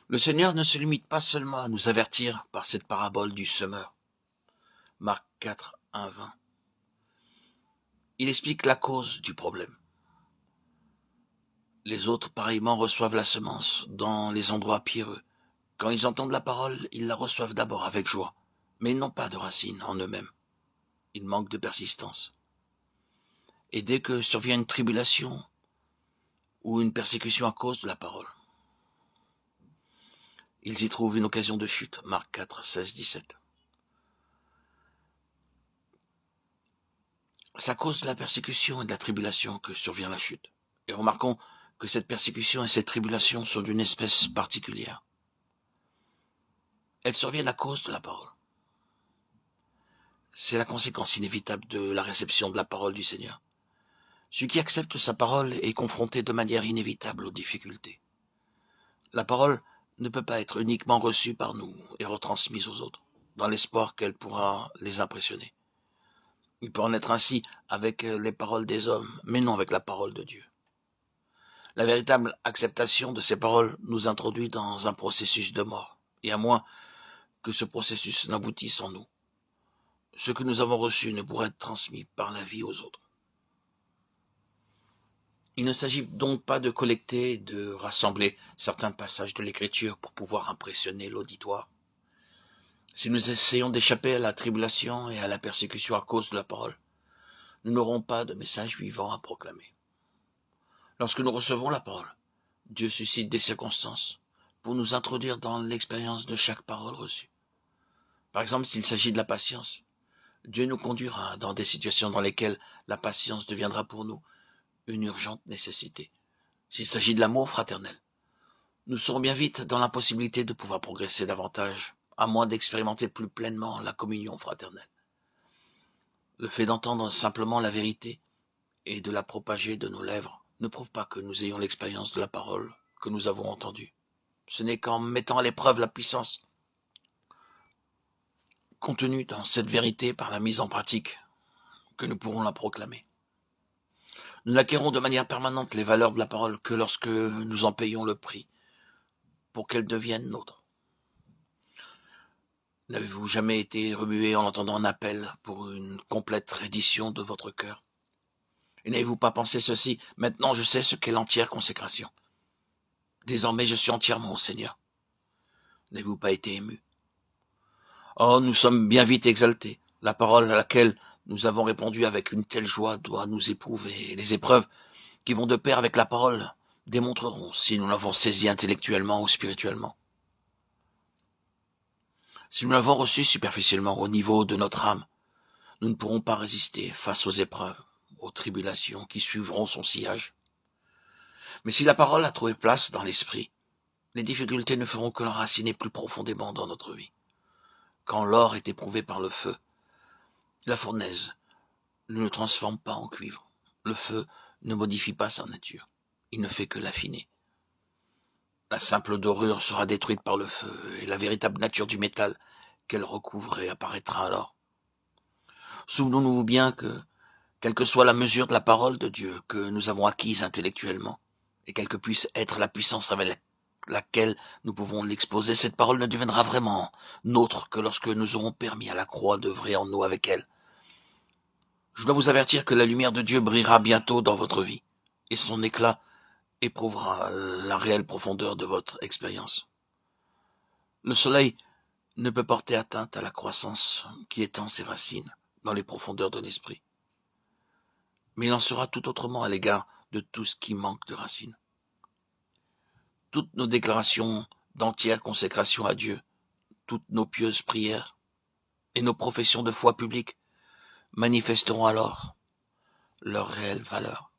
Le Seigneur ne se limite pas seulement à nous avertir par cette parabole du semeur. Marc 4, 1, 20. Il explique la cause du problème. Les autres, pareillement, reçoivent la semence dans les endroits pierreux. Quand ils entendent la parole, ils la reçoivent d'abord avec joie, mais ils n'ont pas de racines en eux-mêmes. Ils manquent de persistance. Et dès que survient une tribulation ou une persécution à cause de la parole, ils y trouvent une occasion de chute. Marc 4, 16, 17. C'est à cause de la persécution et de la tribulation que survient la chute. Et remarquons que cette persécution et cette tribulation sont d'une espèce particulière. Elles surviennent à cause de la parole. C'est la conséquence inévitable de la réception de la parole du Seigneur. Celui qui accepte sa parole est confronté de manière inévitable aux difficultés. La parole ne peut pas être uniquement reçue par nous et retransmise aux autres, dans l'espoir qu'elle pourra les impressionner. Il peut en être ainsi avec les paroles des hommes, mais non avec la parole de Dieu. La véritable acceptation de ces paroles nous introduit dans un processus de mort, et à moins que ce processus n'aboutisse en nous, ce que nous avons reçu ne pourra être transmis par la vie aux autres. Il ne s'agit donc pas de collecter, de rassembler certains passages de l'Écriture pour pouvoir impressionner l'auditoire. Si nous essayons d'échapper à la tribulation et à la persécution à cause de la parole, nous n'aurons pas de message vivant à proclamer. Lorsque nous recevons la parole, Dieu suscite des circonstances pour nous introduire dans l'expérience de chaque parole reçue. Par exemple, s'il s'agit de la patience, Dieu nous conduira dans des situations dans lesquelles la patience deviendra pour nous une urgente nécessité. S'il s'agit de l'amour fraternel, nous serons bien vite dans l'impossibilité de pouvoir progresser davantage, à moins d'expérimenter plus pleinement la communion fraternelle. Le fait d'entendre simplement la vérité et de la propager de nos lèvres ne prouve pas que nous ayons l'expérience de la parole que nous avons entendue. Ce n'est qu'en mettant à l'épreuve la puissance contenue dans cette vérité par la mise en pratique que nous pourrons la proclamer. Nous n'acquérons de manière permanente les valeurs de la parole que lorsque nous en payons le prix pour qu'elle devienne nôtre. N'avez-vous jamais été remué en entendant un appel pour une complète reddition de votre cœur? Et n'avez-vous pas pensé ceci: maintenant je sais ce qu'est l'entière consécration. Désormais je suis entièrement au Seigneur. N'avez-vous pas été ému? Oh, nous sommes bien vite exaltés. La parole à laquelle nous avons répondu avec une telle joie doit nous éprouver, et les épreuves qui vont de pair avec la parole démontreront si nous l'avons saisie intellectuellement ou spirituellement. Si nous l'avons reçue superficiellement au niveau de notre âme, nous ne pourrons pas résister face aux épreuves, aux tribulations qui suivront son sillage. Mais si la parole a trouvé place dans l'esprit, les difficultés ne feront que l'enraciner plus profondément dans notre vie. Quand l'or est éprouvé par le feu, la fournaise ne le transforme pas en cuivre. Le feu ne modifie pas sa nature, il ne fait que l'affiner. La simple dorure sera détruite par le feu, et la véritable nature du métal qu'elle recouvrait apparaîtra alors. Souvenons-nous bien que, quelle que soit la mesure de la parole de Dieu que nous avons acquise intellectuellement, et quelle que puisse être la puissance avec laquelle nous pouvons l'exposer, cette parole ne deviendra vraiment nôtre que lorsque nous aurons permis à la croix d'œuvrer en nous avec elle. Je dois vous avertir que la lumière de Dieu brillera bientôt dans votre vie, et son éclat éprouvera la réelle profondeur de votre expérience. Le soleil ne peut porter atteinte à la croissance qui étend ses racines dans les profondeurs de l'esprit. Mais il en sera tout autrement à l'égard de tout ce qui manque de racines. Toutes nos déclarations d'entière consécration à Dieu, toutes nos pieuses prières et nos professions de foi publiques manifesteront alors leur réelle valeur.